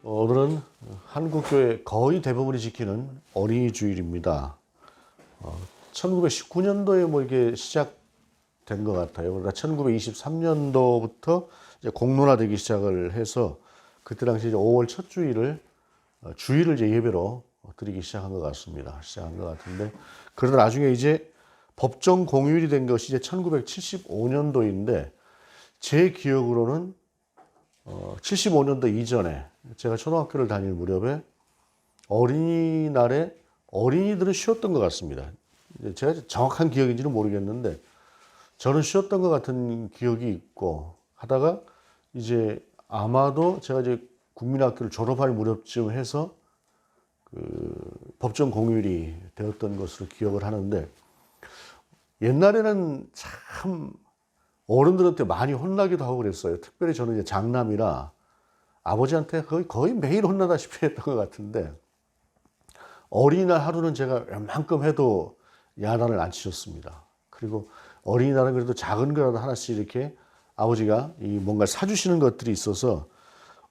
오늘은 한국교회 거의 대부분이 지키는 어린이 주일입니다. 1919년도에 뭐 이게 시작된 것 같아요. 그러다 1923년도부터 이제 공론화되기 시작을 해서 그때 당시 이제 5월 첫 주일을 주일을 이제 예배로 드리기 시작한 것 같습니다. 시작한 것 같은데 그러다 나중에 이제 법정 공휴일이 된 것이 이제 1975년도인데 제 기억으로는 75년도 이전에 제가 초등학교를 다닐 무렵에 어린이날에 어린이들은 쉬었던 것 같습니다. 제가 정확한 기억인지는 모르겠는데 저는 쉬었던 것 같은 기억이 있고 하다가 이제 아마도 제가 이제 국민학교를 졸업할 무렵쯤 해서 법정 공휴일이 되었던 것으로 기억을 하는데 옛날에는 참 어른들한테 많이 혼나기도 하고 그랬어요. 특별히 저는 이제 장남이라 아버지한테 거의 매일 혼나다시피 했던 것 같은데 어린이날 하루는 제가 웬만큼 해도 야단을 안 치셨습니다. 그리고 어린이날은 그래도 작은 거라도 하나씩 이렇게 아버지가 뭔가 사주시는 것들이 있어서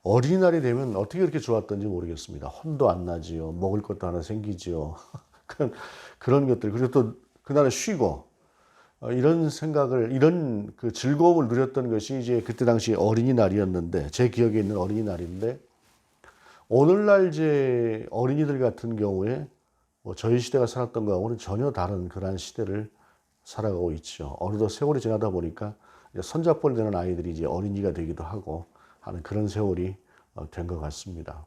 어린이날이 되면 어떻게 그렇게 좋았던지 모르겠습니다. 혼도 안 나지요. 먹을 것도 하나 생기지요. 그런 것들. 그리고 또 그날은 쉬고 이런 생각을, 이런 그 즐거움을 누렸던 것이 이제 그때 당시 어린이날이었는데, 제 기억에 있는 어린이날인데, 오늘날 이제 어린이들 같은 경우에 뭐 저희 시대가 살았던 거하고는 전혀 다른 그러한 시대를 살아가고 있죠. 어느덧 세월이 지나다 보니까 손잡벌 되는 아이들이 이제 어린이가 되기도 하고 하는 그런 세월이 된 것 같습니다.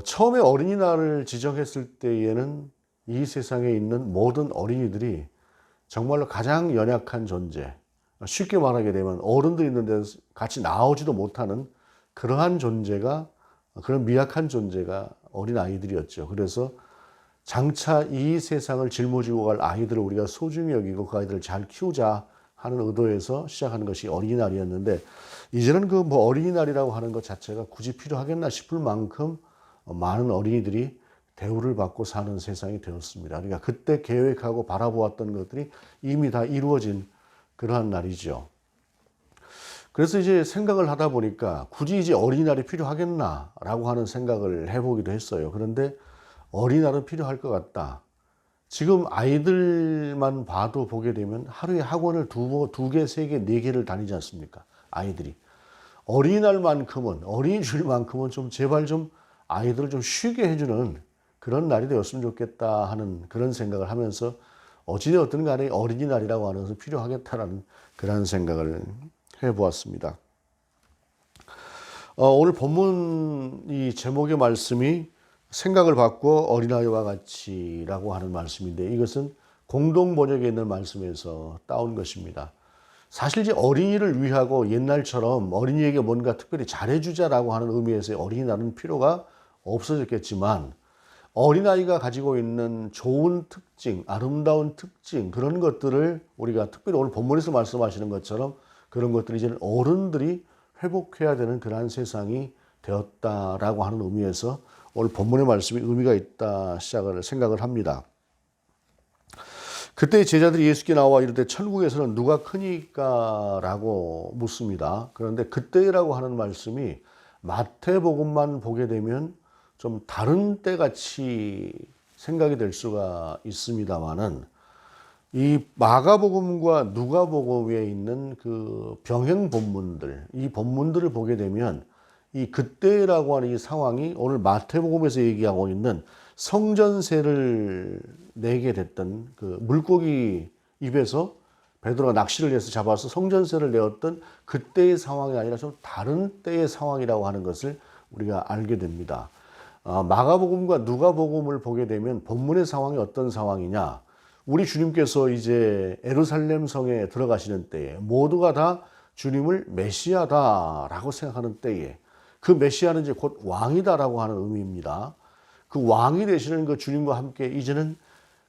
처음에 어린이날을 지정했을 때에는 이 세상에 있는 모든 어린이들이 정말로 가장 연약한 존재, 쉽게 말하게 되면 어른들 있는 데서 같이 나오지도 못하는 그러한 존재가, 그런 미약한 존재가 어린아이들이었죠. 그래서 장차 이 세상을 짊어지고 갈 아이들을 우리가 소중히 여기고 그 아이들을 잘 키우자 하는 의도에서 시작하는 것이 어린이날이었는데, 이제는 그 뭐 어린이날이라고 하는 것 자체가 굳이 필요하겠나 싶을 만큼 많은 어린이들이 대우를 받고 사는 세상이 되었습니다. 그러니까 그때 계획하고 바라보았던 것들이 이미 다 이루어진 그러한 날이죠. 그래서 이제 생각을 하다 보니까 굳이 이제 어린이날이 필요하겠나라고 하는 생각을 해보기도 했어요. 그런데 어린이날은 필요할 것 같다. 지금 아이들만 봐도 보게 되면 하루에 학원을 두 개, 세 개, 네 개를 다니지 않습니까? 아이들이. 어린이날만큼은, 어린이 주일만큼은 좀 제발 좀 아이들을 좀 쉬게 해주는 그런 날이 되었으면 좋겠다 하는 그런 생각을 하면서 어찌되었든 간에 어린이날이라고 하는 것은 필요하겠다라는 그런 생각을 해보았습니다. 오늘 본문 이 제목의 말씀이 생각을 바꾸어 어린아이와 같이라고 하는 말씀인데 이것은 공동 번역에 있는 말씀에서 따온 것입니다. 사실 이제 어린이를 위하고 옛날처럼 어린이에게 뭔가 특별히 잘해주자라고 하는 의미에서의 어린이날은 필요가 없어졌겠지만 어린아이가 가지고 있는 좋은 특징, 아름다운 특징 그런 것들을 우리가 특별히 오늘 본문에서 말씀하시는 것처럼 그런 것들이 이제는 어른들이 회복해야 되는 그러한 세상이 되었다라고 하는 의미에서 오늘 본문의 말씀이 의미가 있다 생각을 합니다. 그때 제자들이 예수께 나와 이르되 천국에서는 누가 크니까 라고 묻습니다. 그런데 그때라고 하는 말씀이 마태복음만 보게 되면 좀 다른 때같이 생각이 될 수가 있습니다만은 이 마가복음과 누가복음에 있는 그 병행 본문들, 이 본문들을 보게 되면 이 그때라고 하는 이 상황이 오늘 마태복음에서 얘기하고 있는 성전새를 내게 됐던 그 물고기 입에서 베드로가 낚시를 해서 잡아서 성전새를 내었던 그때의 상황이 아니라 좀 다른 때의 상황이라고 하는 것을 우리가 알게 됩니다. 마가복음과 누가복음을 보게 되면 본문의 상황이 어떤 상황이냐? 우리 주님께서 이제 예루살렘 성에 들어가시는 때에 모두가 다 주님을 메시아다라고 생각하는 때에 그 메시아는 이제 곧 왕이다라고 하는 의미입니다. 그 왕이 되시는 그 주님과 함께 이제는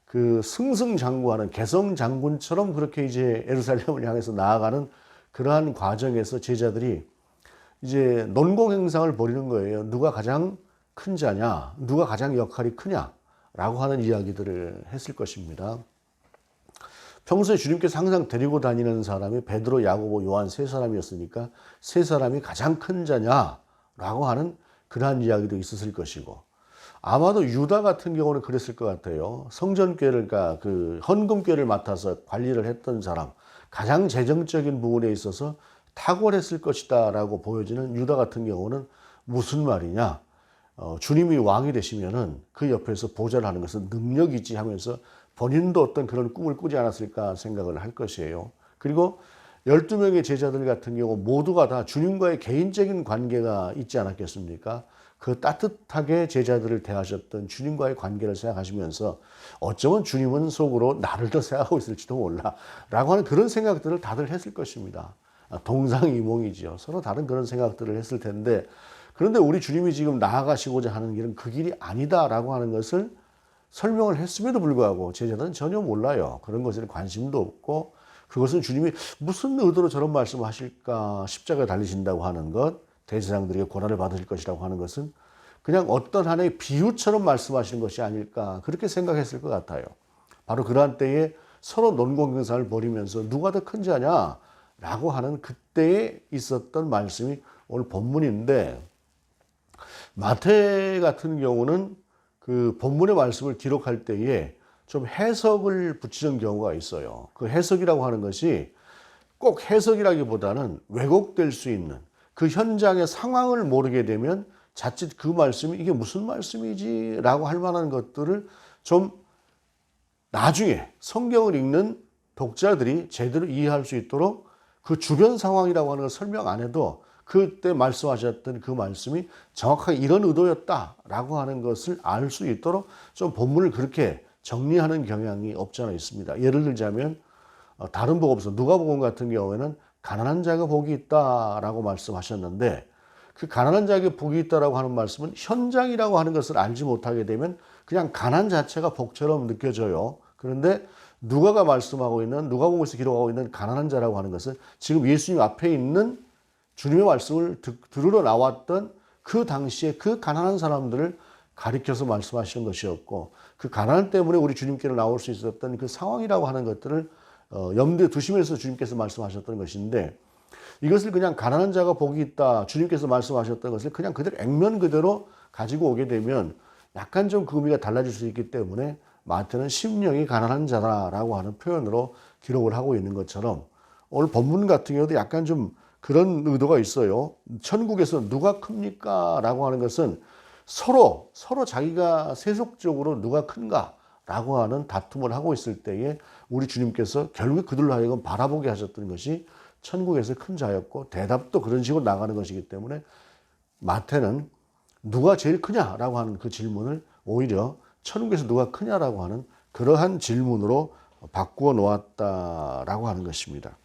그 승승장구하는 개성장군처럼 그렇게 이제 예루살렘을 향해서 나아가는 그러한 과정에서 제자들이 이제 논공행상을 벌이는 거예요. 누가 가장 큰 자냐, 누가 가장 역할이 크냐라고 하는 이야기들을 했을 것입니다. 평소에 주님께서 항상 데리고 다니는 사람이 베드로, 야고보, 요한 세 사람이었으니까 세 사람이 가장 큰 자냐 라고 하는 그러한 이야기도 있었을 것이고, 아마도 유다 같은 경우는 그랬을 것 같아요. 성전궤를, 그러니까 그 헌금궤를 맡아서 관리를 했던 사람, 가장 재정적인 부분에 있어서 탁월했을 것이다 라고 보여지는 유다 같은 경우는 무슨 말이냐, 주님이 왕이 되시면은 그 옆에서 보좌를 하는 것은 능력이지 하면서 본인도 어떤 그런 꿈을 꾸지 않았을까 생각을 할 것이에요. 그리고 12명의 제자들 같은 경우 모두가 다 주님과의 개인적인 관계가 있지 않았겠습니까? 그 따뜻하게 제자들을 대하셨던 주님과의 관계를 생각하시면서 어쩌면 주님은 속으로 나를 더 생각하고 있을지도 몰라 라고 하는 그런 생각들을 다들 했을 것입니다. 동상이몽이죠. 서로 다른 그런 생각들을 했을 텐데, 그런데 우리 주님이 지금 나아가시고자 하는 길은 그 길이 아니다라고 하는 것을 설명을 했음에도 불구하고 제자들은 전혀 몰라요. 그런 것에 관심도 없고, 그것은 주님이 무슨 의도로 저런 말씀을 하실까, 십자가에 달리신다고 하는 것, 대제사장들에게 고난을 받으실 것이라고 하는 것은 그냥 어떤 하나의 비유처럼 말씀하시는 것이 아닐까, 그렇게 생각했을 것 같아요. 바로 그러한 때에 서로 논공경사를 벌이면서 누가 더 큰 자냐 라고 하는 그때에 있었던 말씀이 오늘 본문인데, 마태 같은 경우는 그 본문의 말씀을 기록할 때에 좀 해석을 붙이는 경우가 있어요. 그 해석이라고 하는 것이 꼭 해석이라기보다는 왜곡될 수 있는, 그 현장의 상황을 모르게 되면 자칫 그 말씀이 이게 무슨 말씀이지 라고 할 만한 것들을 좀 나중에 성경을 읽는 독자들이 제대로 이해할 수 있도록 그 주변 상황이라고 하는 걸 설명 안 해도 그때 말씀하셨던 그 말씀이 정확하게 이런 의도였다라고 하는 것을 알 수 있도록 좀 본문을 그렇게 정리하는 경향이 없지 않아 있습니다. 예를 들자면 다른 복음서 누가복음 같은 경우에는 가난한 자가 복이 있다라고 말씀하셨는데, 그 가난한 자에게 복이 있다라고 하는 말씀은 현장이라고 하는 것을 알지 못하게 되면 그냥 가난 자체가 복처럼 느껴져요. 그런데 누가가 말씀하고 있는, 누가복음에서 기록하고 있는 가난한 자라고 하는 것은 지금 예수님 앞에 있는 주님의 말씀을 들으러 나왔던 그 당시에 그 가난한 사람들을 가리켜서 말씀하시는 것이었고, 그 가난 때문에 우리 주님께로 나올 수 있었던 그 상황이라고 하는 것들을 염두에 두시면서 주님께서 말씀하셨던 것인데, 이것을 그냥 가난한 자가 복이 있다, 주님께서 말씀하셨던 것을 그냥 그대로 액면 그대로 가지고 오게 되면 약간 좀 그 의미가 달라질 수 있기 때문에 마태는 심령이 가난한 자라라고 하는 표현으로 기록을 하고 있는 것처럼, 오늘 본문 같은 경우도 약간 좀 그런 의도가 있어요. 천국에서 누가 큽니까? 라고 하는 것은 서로 자기가 세속적으로 누가 큰가? 라고 하는 다툼을 하고 있을 때에 우리 주님께서 결국 그들로 하여금 바라보게 하셨던 것이 천국에서 큰 자였고, 대답도 그런 식으로 나가는 것이기 때문에 마태는 누가 제일 크냐라고 하는 그 질문을 오히려 천국에서 누가 크냐라고 하는 그러한 질문으로 바꾸어 놓았다라고 하는 것입니다.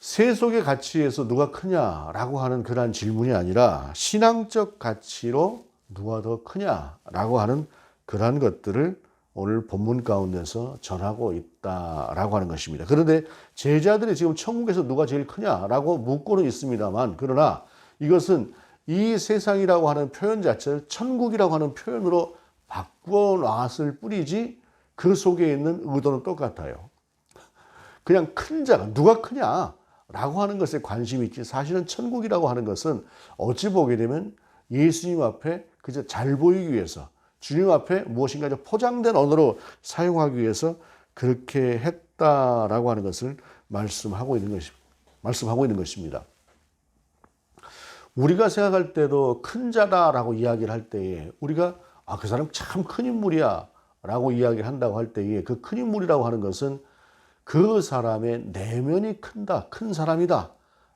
세속의 가치에서 누가 크냐라고 하는 그러한 질문이 아니라 신앙적 가치로 누가 더 크냐라고 하는 그러한 것들을 오늘 본문 가운데서 전하고 있다라고 하는 것입니다. 그런데 제자들이 지금 천국에서 누가 제일 크냐라고 묻고는 있습니다만, 그러나 이것은 이 세상이라고 하는 표현 자체를 천국이라고 하는 표현으로 바꾸어 놨을 뿐이지 그 속에 있는 의도는 똑같아요. 그냥 큰 자가 누가 크냐라고 하는 것에 관심이 있지, 사실은 천국이라고 하는 것은 어찌 보게 되면 예수님 앞에 그저 잘 보이기 위해서, 주님 앞에 무엇인가 포장된 언어로 사용하기 위해서 그렇게 했다라고 하는 것을 말씀하고 있는 것입니다. 우리가 생각할 때도 큰 자다라고 이야기를 할 때에 우리가 그 사람 참 큰 인물이야 라고 이야기를 한다고 할 때에 그 큰 인물이라고 하는 것은 그 사람의 내면이 큰 사람이다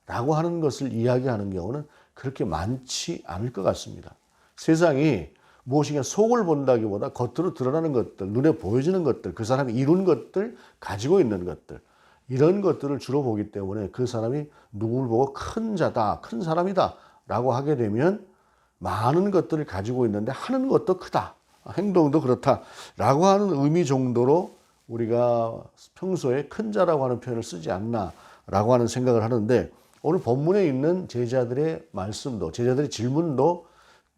라고 하는 것을 이야기하는 경우는 그렇게 많지 않을 것 같습니다. 세상이 무엇인가 속을 본다기보다 겉으로 드러나는 것들, 눈에 보여지는 것들, 그 사람이 이룬 것들, 가지고 있는 것들, 이런 것들을 주로 보기 때문에 그 사람이 누구를 보고 큰 자다, 큰 사람이다 라고 하게 되면 많은 것들을 가지고 있는데 하는 것도 크다, 행동도 그렇다 라고 하는 의미 정도로 우리가 평소에 큰 자라고 하는 표현을 쓰지 않나 라고 하는 생각을 하는데, 오늘 본문에 있는 제자들의 말씀도, 제자들의 질문도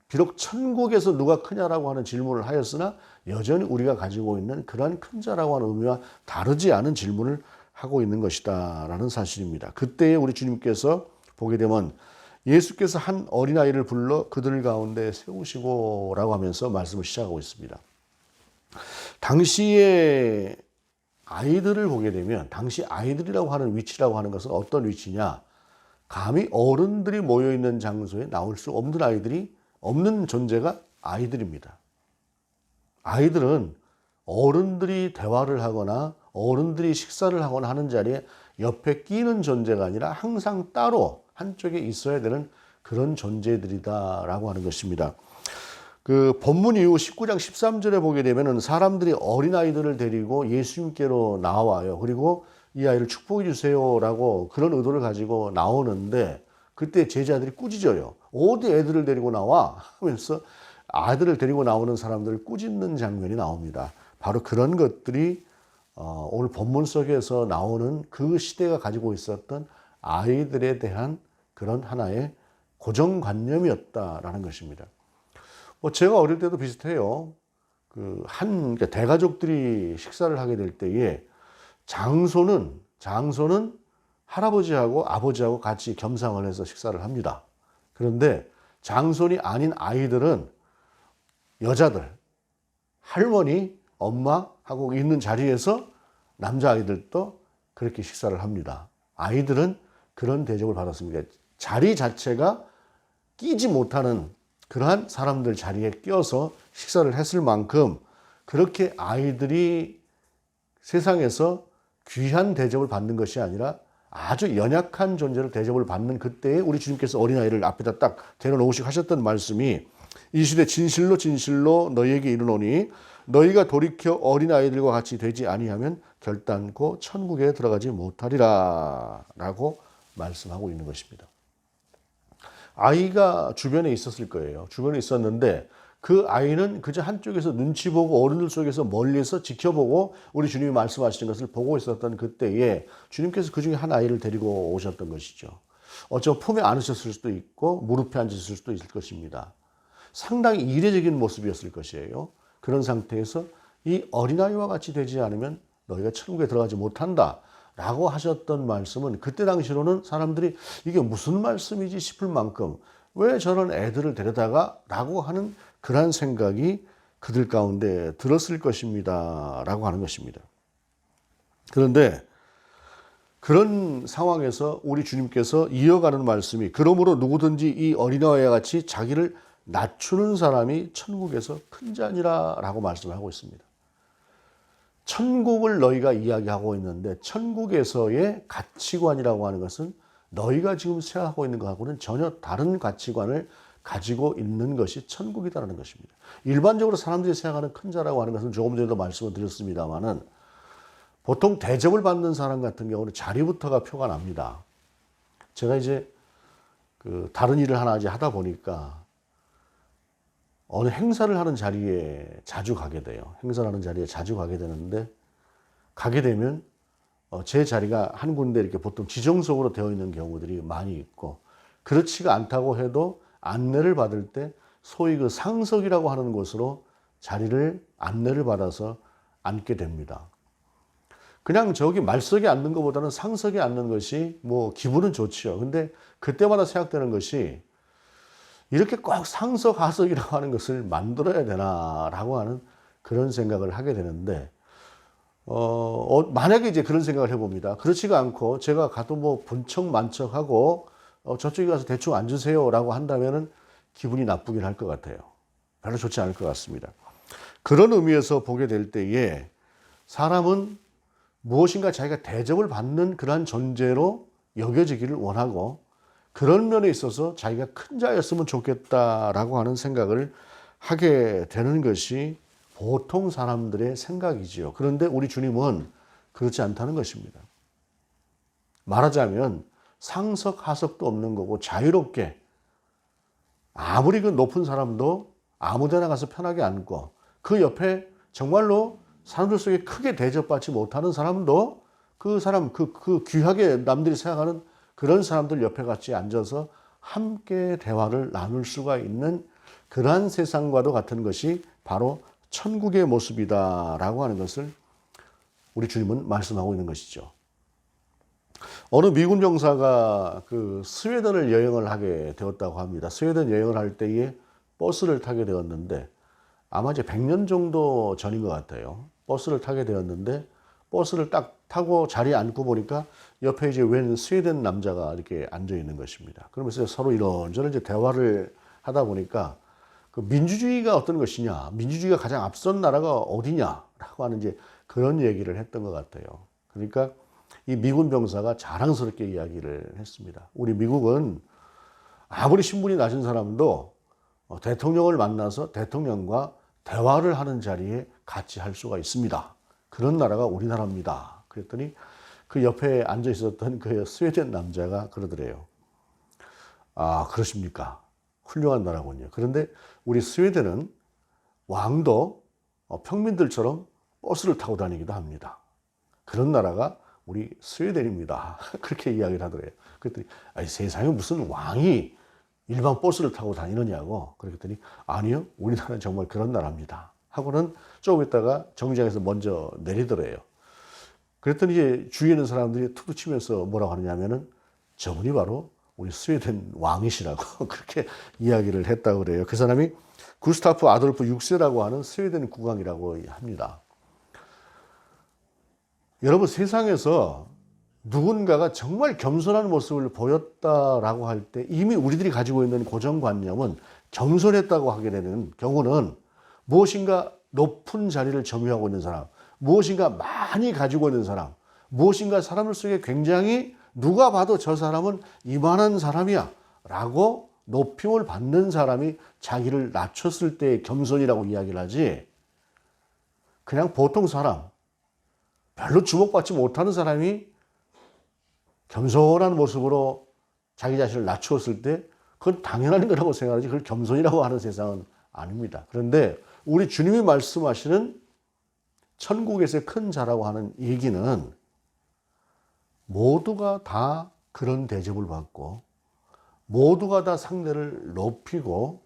비록 천국에서 누가 크냐라고 하는 질문을 하였으나 여전히 우리가 가지고 있는 그러한 큰 자라고 하는 의미와 다르지 않은 질문을 하고 있는 것이다 라는 사실입니다. 그때에 우리 주님께서 보게 되면 예수께서 한 어린아이를 불러 그들 가운데 세우시고라고 하면서 말씀을 시작하고 있습니다. 당시에 아이들을 보게 되면 당시 아이들이라고 하는 위치라고 하는 것은 어떤 위치냐? 감히 어른들이 모여있는 장소에 나올 수 없는 아이들이 없는 존재가 아이들입니다. 아이들은 어른들이 대화를 하거나 어른들이 식사를 하거나 하는 자리에 옆에 끼는 존재가 아니라 항상 따로 한쪽에 있어야 되는 그런 존재들이다라고 하는 것입니다. 그 본문 이후 19장 13절에 보게 되면은 사람들이 어린아이들을 데리고 예수님께로 나와요. 그리고 이 아이를 축복해 주세요라고 그런 의도를 가지고 나오는데 그때 제자들이 꾸짖어요. 어디 애들을 데리고 나와? 하면서 아들을 데리고 나오는 사람들을 꾸짖는 장면이 나옵니다. 바로 그런 것들이 오늘 본문 속에서 나오는 그 시대가 가지고 있었던 아이들에 대한 그런 하나의 고정관념이었다라는 것입니다. 제가 어릴 때도 비슷해요. 그러니까 대가족들이 식사를 하게 될 때에 장소는 할아버지하고 아버지하고 같이 겸상을 해서 식사를 합니다. 그런데 장손이 아닌 아이들은 여자들, 할머니, 엄마하고 있는 자리에서 남자아이들도 그렇게 식사를 합니다. 아이들은 그런 대접을 받았습니다. 자리 자체가 끼지 못하는 그러한 사람들 자리에 껴서 식사를 했을 만큼 그렇게 아이들이 세상에서 귀한 대접을 받는 것이 아니라 아주 연약한 존재를 대접을 받는 그때에 우리 주님께서 어린아이를 앞에다 딱 데려놓으시고 하셨던 말씀이 이 시대 진실로 진실로 너희에게 이르노니 너희가 돌이켜 어린아이들과 같이 되지 아니하면 결단코 천국에 들어가지 못하리라 라고 말씀하고 있는 것입니다. 아이가 주변에 있었을 거예요. 주변에 있었는데 그 아이는 그저 한쪽에서 눈치 보고 어른들 속에서 멀리서 지켜보고 우리 주님이 말씀하시는 것을 보고 있었던 그때에 주님께서 그 중에 한 아이를 데리고 오셨던 것이죠. 품에 안으셨을 수도 있고 무릎에 앉으셨을 수도 있을 것입니다. 상당히 이례적인 모습이었을 것이에요. 그런 상태에서 이 어린아이와 같이 되지 않으면 너희가 천국에 들어가지 못한다 라고 하셨던 말씀은 그때 당시로는 사람들이 이게 무슨 말씀이지 싶을 만큼 왜 저런 애들을 데려다가 라고 하는 그런 생각이 그들 가운데 들었을 것입니다 라고 하는 것입니다. 그런데 그런 상황에서 우리 주님께서 이어가는 말씀이 그러므로 누구든지 이 어린아이와 같이 자기를 낮추는 사람이 천국에서 큰 자니라 라고 말씀하고 있습니다. 천국을 너희가 이야기하고 있는데 천국에서의 가치관이라고 하는 것은 너희가 지금 생각하고 있는 것하고는 전혀 다른 가치관을 가지고 있는 것이 천국이다라는 것입니다. 일반적으로 사람들이 생각하는 큰 자라고 하는 것은 조금 전에도 말씀을 드렸습니다만은 보통 대접을 받는 사람 같은 경우는 자리부터가 표가 납니다. 제가 이제 다른 일을 하나 하다 보니까 어느 행사를 하는 자리에 자주 가게 돼요. 행사를 하는 자리에 자주 가게 되는데 가게 되면 제 자리가 한 군데 이렇게 보통 지정석으로 되어 있는 경우들이 많이 있고 그렇지가 않다고 해도 안내를 받을 때 소위 그 상석이라고 하는 곳으로 안내를 받아서 앉게 됩니다. 그냥 저기 말석에 앉는 것보다는 상석에 앉는 것이 기분은 좋죠. 근데 그때마다 생각되는 것이 이렇게 꼭 상석, 하석이라고 하는 것을 만들어야 되나라고 하는 그런 생각을 하게 되는데, 만약에 이제 그런 생각을 해봅니다. 그렇지가 않고 제가 가도 분척만척하고 저쪽에 가서 대충 앉으세요라고 한다면은 기분이 나쁘긴 할 것 같아요. 별로 좋지 않을 것 같습니다. 그런 의미에서 보게 될 때에 사람은 무엇인가 자기가 대접을 받는 그러한 존재로 여겨지기를 원하고 그런 면에 있어서 자기가 큰 자였으면 좋겠다라고 하는 생각을 하게 되는 것이 보통 사람들의 생각이지요. 그런데 우리 주님은 그렇지 않다는 것입니다. 말하자면 상석, 하석도 없는 거고 자유롭게 아무리 그 높은 사람도 아무 데나 가서 편하게 앉고 그 옆에 정말로 사람들 속에 크게 대접받지 못하는 사람도 그 사람, 그 귀하게 남들이 생각하는 그런 사람들 옆에 같이 앉아서 함께 대화를 나눌 수가 있는 그러한 세상과도 같은 것이 바로 천국의 모습이다라고 하는 것을 우리 주님은 말씀하고 있는 것이죠. 어느 미군 병사가 그 스웨덴을 여행을 하게 되었다고 합니다. 스웨덴 여행을 할 때에 버스를 타게 되었는데 아마 이제 100년 정도 전인 것 같아요. 버스를 타게 되었는데 버스를 딱 타고 자리에 앉고 보니까 옆에 이제 웬 스웨덴 남자가 이렇게 앉아 있는 것입니다. 그러면서 서로 이런저런 이제 대화를 하다 보니까 그 민주주의가 어떤 것이냐, 민주주의가 가장 앞선 나라가 어디냐라고 하는 이제 그런 얘기를 했던 것 같아요. 그러니까 이 미군 병사가 자랑스럽게 이야기를 했습니다. 우리 미국은 아무리 신분이 낮은 사람도 대통령을 만나서 대통령과 대화를 하는 자리에 같이 할 수가 있습니다. 그런 나라가 우리나라입니다. 그랬더니 그 옆에 앉아 있었던 그 스웨덴 남자가 그러더래요. 아, 그러십니까? 훌륭한 나라군요. 그런데 우리 스웨덴은 왕도 평민들처럼 버스를 타고 다니기도 합니다. 그런 나라가 우리 스웨덴입니다. 그렇게 이야기를 하더래요. 그랬더니 아니, 세상에 무슨 왕이 일반 버스를 타고 다니느냐고. 그랬더니 아니요, 우리나라는 정말 그런 나라입니다. 하고는 조금 있다가 정류장에서 먼저 내리더래요. 그랬더니 이제 주위에 있는 사람들이 툭툭 치면서 뭐라고 하느냐면은 저분이 바로 우리 스웨덴 왕이시라고 그렇게 이야기를 했다고 그래요. 그 사람이 구스타프 아돌프 6세라고 하는 스웨덴 국왕이라고 합니다. 여러분, 세상에서 누군가가 정말 겸손한 모습을 보였다라고 할 때 이미 우리들이 가지고 있는 고정관념은 겸손했다고 하게 되는 경우는 무엇인가 높은 자리를 점유하고 있는 사람, 무엇인가 많이 가지고 있는 사람, 무엇인가 사람들 속에 굉장히 누가 봐도 저 사람은 이만한 사람이야 라고 높임을 받는 사람이 자기를 낮췄을 때의 겸손이라고 이야기를 하지, 그냥 보통 사람, 별로 주목받지 못하는 사람이 겸손한 모습으로 자기 자신을 낮추었을 때 그건 당연한 거라고 생각하지 그걸 겸손이라고 하는 세상은 아닙니다. 그런데 우리 주님이 말씀하시는 천국에서의 큰 자라고 하는 얘기는 모두가 다 그런 대접을 받고 모두가 다 상대를 높이고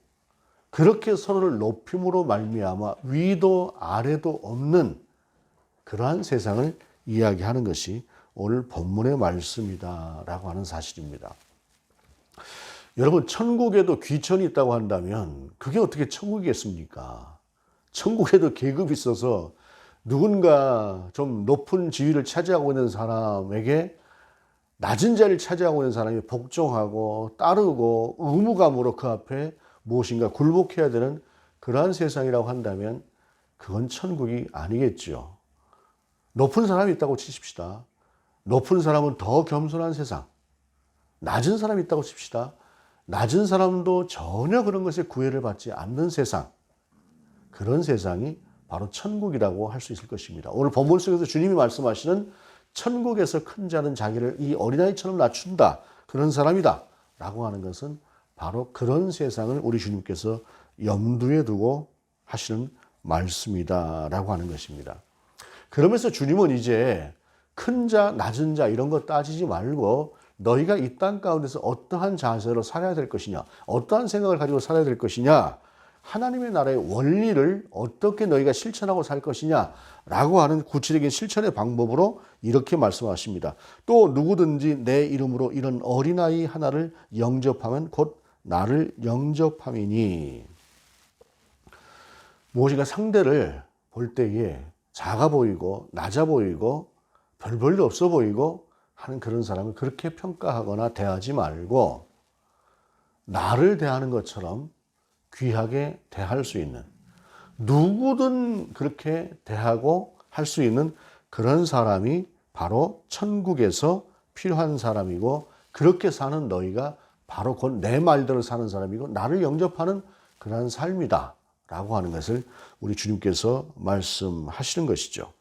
그렇게 서로를 높임으로 말미암아 위도 아래도 없는 그러한 세상을 이야기하는 것이 오늘 본문의 말씀이다라고 하는 사실입니다. 여러분, 천국에도 귀천이 있다고 한다면 그게 어떻게 천국이겠습니까? 천국에도 계급이 있어서 누군가 좀 높은 지위를 차지하고 있는 사람에게 낮은 자리를 차지하고 있는 사람이 복종하고 따르고 의무감으로 그 앞에 무엇인가 굴복해야 되는 그러한 세상이라고 한다면 그건 천국이 아니겠죠. 높은 사람이 있다고 치십시다. 높은 사람은 더 겸손한 세상. 낮은 사람이 있다고 칩시다. 낮은 사람도 전혀 그런 것에 구애를 받지 않는 세상. 그런 세상이 바로 천국이라고 할 수 있을 것입니다. 오늘 본문 속에서 주님이 말씀하시는 천국에서 큰 자는 자기를 이 어린아이처럼 낮춘다. 그런 사람이다. 라고 하는 것은 바로 그런 세상을 우리 주님께서 염두에 두고 하시는 말씀이다. 라고 하는 것입니다. 그러면서 주님은 이제 큰 자, 낮은 자 이런 거 따지지 말고 너희가 이 땅 가운데서 어떠한 자세로 살아야 될 것이냐, 어떠한 생각을 가지고 살아야 될 것이냐, 하나님의 나라의 원리를 어떻게 너희가 실천하고 살 것이냐 라고 하는 구체적인 실천의 방법으로 이렇게 말씀하십니다. 또 누구든지 내 이름으로 이런 어린아이 하나를 영접하면 곧 나를 영접함이니. 무엇인가 상대를 볼 때에 작아 보이고 낮아 보이고 별 볼일 없어 보이고 하는 그런 사람을 그렇게 평가하거나 대하지 말고 나를 대하는 것처럼 귀하게 대할 수 있는, 누구든 그렇게 대하고 할 수 있는 그런 사람이 바로 천국에서 필요한 사람이고, 그렇게 사는 너희가 바로 곧 내 말대로 사는 사람이고 나를 영접하는 그러한 삶이다 라고 하는 것을 우리 주님께서 말씀하시는 것이죠.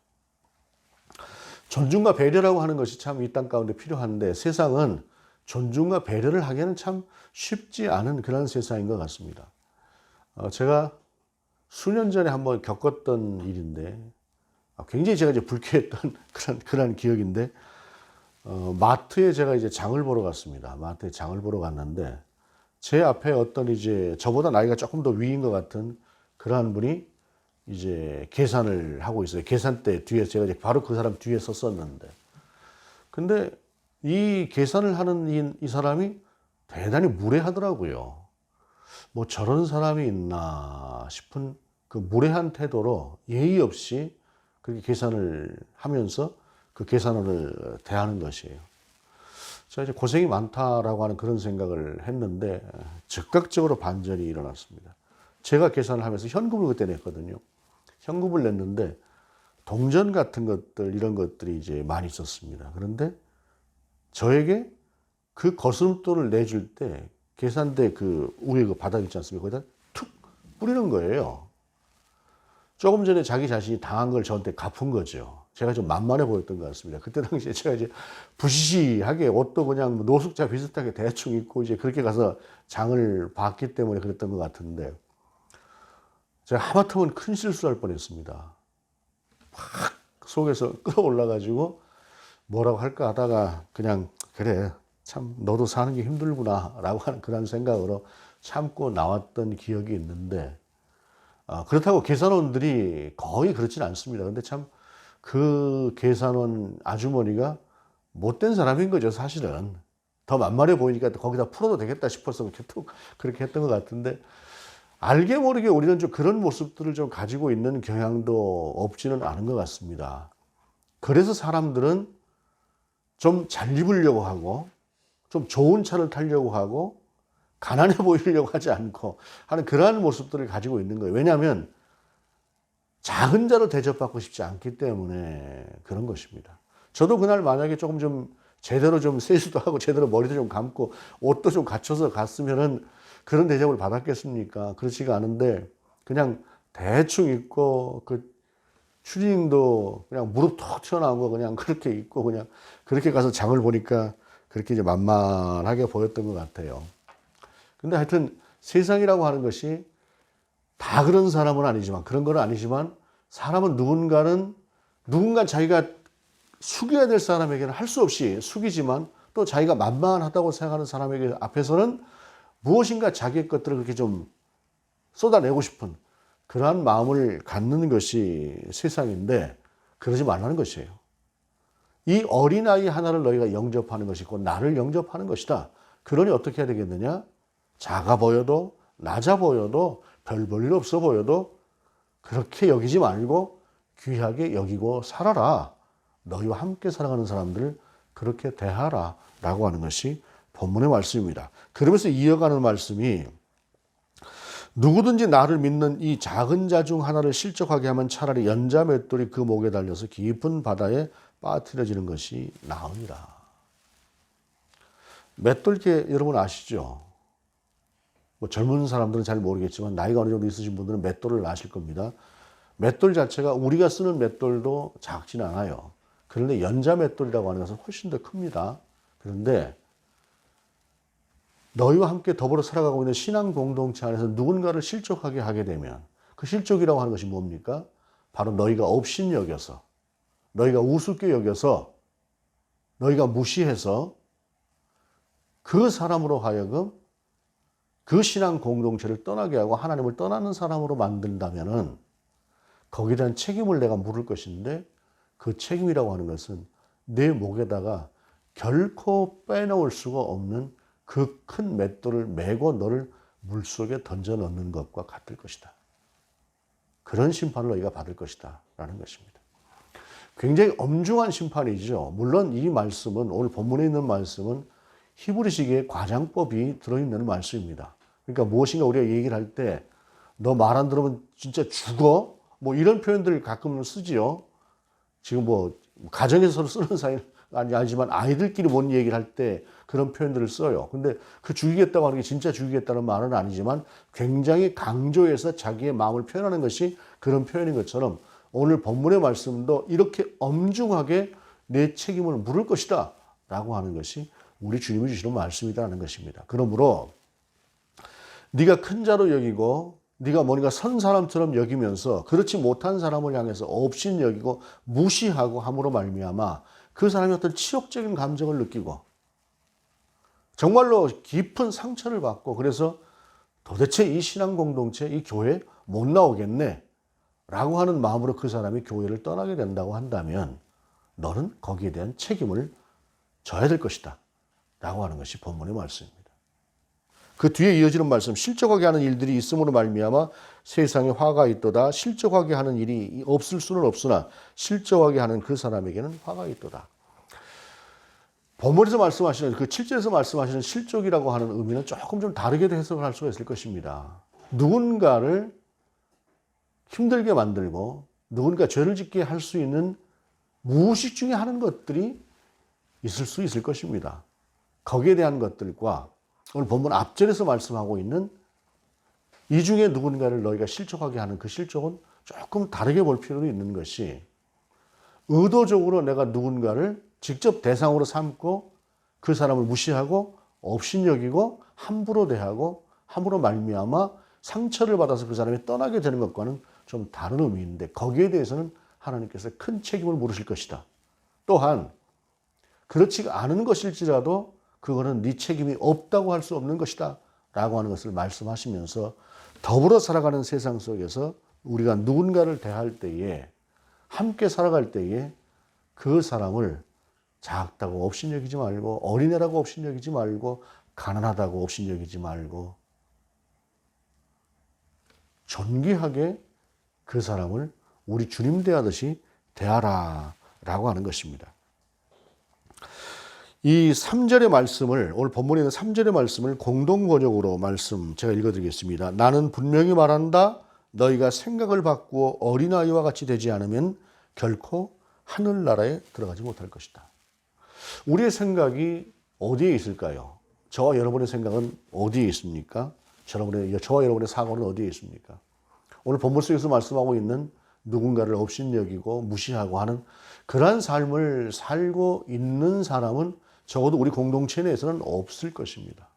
존중과 배려라고 하는 것이 참 이 땅 가운데 필요한데 세상은 존중과 배려를 하기에는 참 쉽지 않은 그런 세상인 것 같습니다. 제가 수년 전에 한번 겪었던 일인데 굉장히 제가 이제 불쾌했던 그런 기억인데, 마트에 제가 이제 장을 보러 갔습니다. 마트에 장을 보러 갔는데 제 앞에 어떤 이제 저보다 나이가 조금 더 위인 것 같은 그러한 분이 이제 계산을 하고 있어요. 계산대 뒤에 제가 이제 바로 그 사람 뒤에 섰었는데, 근데 이 계산을 하는 이 사람이 대단히 무례하더라고요. 뭐 저런 사람이 있나 싶은 그 무례한 태도로 예의 없이 그렇게 계산을 하면서 그 계산원을 대하는 것이에요. 제가 이제 고생이 많다라고 하는 그런 생각을 했는데 즉각적으로 반전이 일어났습니다. 제가 계산을 하면서 현금을 그때 냈거든요. 현금을 냈는데 동전 같은 것들 이런 것들이 이제 많이 있었습니다. 그런데 저에게 그 거스름돈을 내줄 때 계산대 그 위에 그 바닥 있지 않습니까? 거기다 툭 뿌리는 거예요. 조금 전에 자기 자신이 당한 걸 저한테 갚은 거죠. 제가 좀 만만해 보였던 것 같습니다. 그때 당시에 제가 이제 부시시하게 옷도 그냥 노숙자 비슷하게 대충 입고 이제 그렇게 가서 장을 봤기 때문에 그랬던 것 같은데 제가 하마터면 큰 실수를 할 뻔했습니다. 막 속에서 끌어올라가지고 뭐라고 할까 하다가 그냥 그래 참 너도 사는 게 힘들구나 라고 하는 그런 생각으로 참고 나왔던 기억이 있는데 그렇다고 계산원들이 거의 그렇진 않습니다. 근데 참 그 계산원 아주머니가 못된 사람인 거죠, 사실은. 더 만만해 보이니까 거기다 풀어도 되겠다 싶어서 그렇게 했던 것 같은데 알게 모르게 우리는 좀 그런 모습들을 좀 가지고 있는 경향도 없지는 않은 것 같습니다. 그래서 사람들은 좀 잘 입으려고 하고 좀 좋은 차를 타려고 하고 가난해 보이려고 하지 않고 하는 그러한 모습들을 가지고 있는 거예요. 왜냐하면 작은 자로 대접받고 싶지 않기 때문에 그런 것입니다. 저도 그날 만약에 조금 좀 제대로 좀 세수도 하고 제대로 머리도 좀 감고 옷도 좀 갖춰서 갔으면은 그런 대접을 받았겠습니까? 그렇지가 않은데 그냥 대충 입고 그 추리닝도 그냥 무릎 톡 튀어나온 거 그냥 그렇게 입고 그냥 그렇게 가서 장을 보니까 그렇게 이제 만만하게 보였던 것 같아요. 근데 하여튼 세상이라고 하는 것이 다 그런 사람은 아니지만 그런 건 아니지만 사람은 누군가 자기가 숙여야 될 사람에게는 할 수 없이 숙이지만 또 자기가 만만하다고 생각하는 사람에게 앞에서는 무엇인가 자기의 것들을 그렇게 좀 쏟아내고 싶은 그러한 마음을 갖는 것이 세상인데 그러지 말라는 것이에요. 이 어린아이 하나를 너희가 영접하는 것이 곧 나를 영접하는 것이다. 그러니 어떻게 해야 되겠느냐? 작아 보여도 낮아 보여도 별 볼 일 없어 보여도 그렇게 여기지 말고 귀하게 여기고 살아라. 너희와 함께 살아가는 사람들을 그렇게 대하라 라고 하는 것이 본문의 말씀입니다. 그러면서 이어가는 말씀이 누구든지 나를 믿는 이 작은 자 중 하나를 실족하게 하면 차라리 연자 맷돌이 그 목에 달려서 깊은 바다에 빠뜨려지는 것이 나으니라. 맷돌게 여러분 아시죠? 뭐 젊은 사람들은 잘 모르겠지만 나이가 어느 정도 있으신 분들은 맷돌을 아실 겁니다. 맷돌 자체가 우리가 쓰는 맷돌도 작진 않아요. 그런데 연자 맷돌이라고 하는 것은 훨씬 더 큽니다. 그런데 너희와 함께 더불어 살아가고 있는 신앙 공동체 안에서 누군가를 실족하게 하게 되면 그 실족이라고 하는 것이 뭡니까? 바로 너희가 업신 여겨서 너희가 우습게 여겨서 너희가 무시해서 그 사람으로 하여금 그 신앙 공동체를 떠나게 하고 하나님을 떠나는 사람으로 만든다면은 거기에 대한 책임을 내가 물을 것인데 그 책임이라고 하는 것은 내 목에다가 결코 빼놓을 수가 없는 그 큰 맷돌을 메고 너를 물속에 던져 넣는 것과 같을 것이다. 그런 심판을 너희가 받을 것이다. 라는 것입니다. 굉장히 엄중한 심판이죠. 물론 이 말씀은 오늘 본문에 있는 말씀은 히브리식의 과장법이 들어있는 말씀입니다. 그러니까 무엇인가 우리가 얘기를 할 때 너 말 안 들으면 진짜 죽어? 뭐 이런 표현들을 가끔 쓰지요. 지금 뭐 가정에서 쓰는 사이는 아니지만 아이들끼리 뭔 얘기를 할 때 그런 표현들을 써요. 근데 그 죽이겠다고 하는 게 진짜 죽이겠다는 말은 아니지만 굉장히 강조해서 자기의 마음을 표현하는 것이 그런 표현인 것처럼 오늘 본문의 말씀도 이렇게 엄중하게 내 책임을 물을 것이다 라고 하는 것이 우리 주님이 주시는 말씀이라는 것입니다. 그러므로 네가 큰 자로 여기고 네가 뭔가 선 사람처럼 여기면서 그렇지 못한 사람을 향해서 업신 여기고 무시하고 함으로 말미암아 그 사람이 어떤 치욕적인 감정을 느끼고 정말로 깊은 상처를 받고 그래서 도대체 이 신앙 공동체, 이 교회 못 나오겠네 라고 하는 마음으로 그 사람이 교회를 떠나게 된다고 한다면 너는 거기에 대한 책임을 져야 될 것이다 라고 하는 것이 본문의 말씀입니다. 그 뒤에 이어지는 말씀, 실족하게 하는 일들이 있음으로 말미암아 세상에 화가 있도다. 실족하게 하는 일이 없을 수는 없으나 실족하게 하는 그 사람에게는 화가 있도다. 본문에서 말씀하시는 그 7절에서 말씀하시는 실족이라고 하는 의미는 조금 좀 다르게 해석을 할 수가 있을 것입니다. 누군가를 힘들게 만들고 누군가 죄를 짓게 할 수 있는 무의식 중에 하는 것들이 있을 수 있을 것입니다. 거기에 대한 것들과 오늘 본문 앞절에서 말씀하고 있는 이 중에 누군가를 너희가 실족하게 하는 그 실족은 조금 다르게 볼 필요도 있는 것이, 의도적으로 내가 누군가를 직접 대상으로 삼고 그 사람을 무시하고 업신여기고 함부로 대하고 함부로 말미암아 상처를 받아서 그 사람이 떠나게 되는 것과는 좀 다른 의미인데, 거기에 대해서는 하나님께서 큰 책임을 물으실 것이다. 또한 그렇지 않은 것일지라도 그거는 네 책임이 없다고 할 수 없는 것이다 라고 하는 것을 말씀하시면서, 더불어 살아가는 세상 속에서 우리가 누군가를 대할 때에, 함께 살아갈 때에 그 사람을 작다고 업신여기지 말고, 어린애라고 업신여기지 말고, 가난하다고 업신여기지 말고, 존귀하게 그 사람을 우리 주님 대하듯이 대하라 라고 하는 것입니다. 이 3절의 말씀을, 오늘 본문에 있는 3절의 말씀을 공동번역으로 제가 읽어드리겠습니다. 나는 분명히 말한다. 너희가 생각을 바꾸어 어린아이와 같이 되지 않으면 결코 하늘나라에 들어가지 못할 것이다. 우리의 생각이 어디에 있을까요? 저와 여러분의 생각은 어디에 있습니까? 저와 여러분의 사고는 어디에 있습니까? 오늘 본문 속에서 말씀하고 있는 누군가를 업신여기고 무시하고 하는 그러한 삶을 살고 있는 사람은 적어도 우리 공동체 내에서는 없을 것입니다.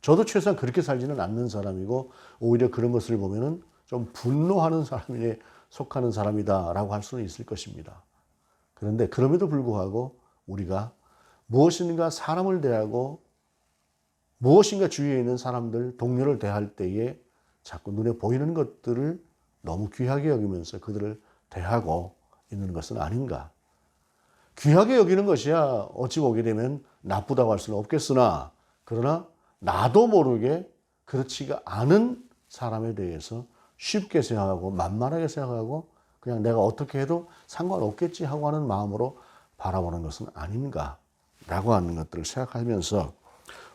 저도 최소한 그렇게 살지는 않는 사람이고, 오히려 그런 것을 보면은 좀 분노하는 사람에 속하는 사람이다라고 할 수는 있을 것입니다. 그런데 그럼에도 불구하고 우리가 무엇인가 사람을 대하고 무엇인가 주위에 있는 사람들, 동료를 대할 때에 자꾸 눈에 보이는 것들을 너무 귀하게 여기면서 그들을 대하고 있는 것은 아닌가. 귀하게 여기는 것이야 어찌 보게 되면 나쁘다고 할 수는 없겠으나, 그러나 나도 모르게 그렇지가 않은 사람에 대해서 쉽게 생각하고 만만하게 생각하고 그냥 내가 어떻게 해도 상관없겠지 하고 하는 마음으로 바라보는 것은 아닌가라고 하는 것들을 생각하면서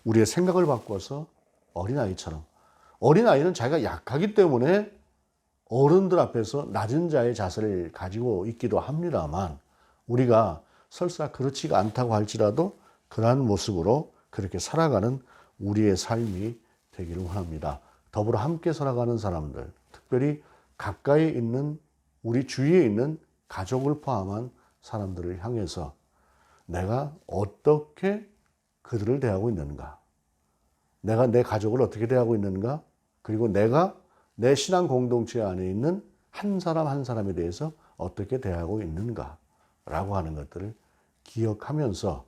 우리의 생각을 바꿔서 어린아이처럼, 어린아이는 자기가 약하기 때문에 어른들 앞에서 낮은 자의 자세를 가지고 있기도 합니다만, 우리가 설사 그렇지가 않다고 할지라도 그러한 모습으로 그렇게 살아가는 우리의 삶이 되기를 원합니다. 더불어 함께 살아가는 사람들, 특별히 가까이 있는 우리 주위에 있는 가족을 포함한 사람들을 향해서 내가 어떻게 그들을 대하고 있는가, 내가 내 가족을 어떻게 대하고 있는가, 그리고 내가 내 신앙 공동체 안에 있는 한 사람 한 사람에 대해서 어떻게 대하고 있는가라고 하는 것들을 기억하면서,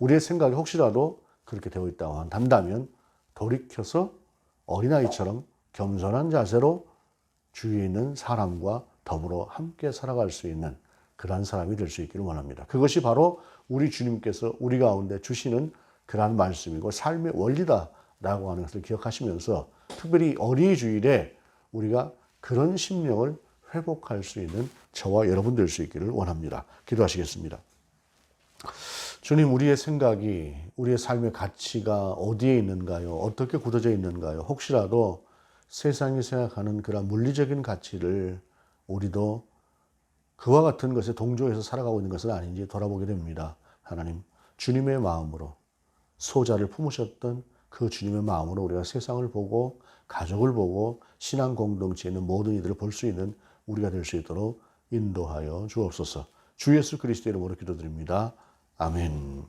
우리의 생각이 혹시라도 그렇게 되어 있다고 한다면 돌이켜서 어린아이처럼 겸손한 자세로 주위에 있는 사람과 더불어 함께 살아갈 수 있는 그러한 사람이 될 수 있기를 원합니다. 그것이 바로 우리 주님께서 우리 가운데 주시는 그러한 말씀이고 삶의 원리다라고 하는 것을 기억하시면서, 특별히 어린이 주일에 우리가 그런 심령을 회복할 수 있는 저와 여러분 될 수 있기를 원합니다. 기도하시겠습니다. 주님, 우리의 생각이, 우리의 삶의 가치가 어디에 있는가요? 어떻게 굳어져 있는가요? 혹시라도 세상이 생각하는 그런 물리적인 가치를 우리도 그와 같은 것에 동조해서 살아가고 있는 것은 아닌지 돌아보게 됩니다. 하나님, 주님의 마음으로, 소자를 품으셨던 그 주님의 마음으로 우리가 세상을 보고 가족을 보고 신앙 공동체에 있는 모든 이들을 볼 수 있는 우리가 될 수 있도록 인도하여 주옵소서. 주 예수 그리스도의 이름으로 기도드립니다. 아멘.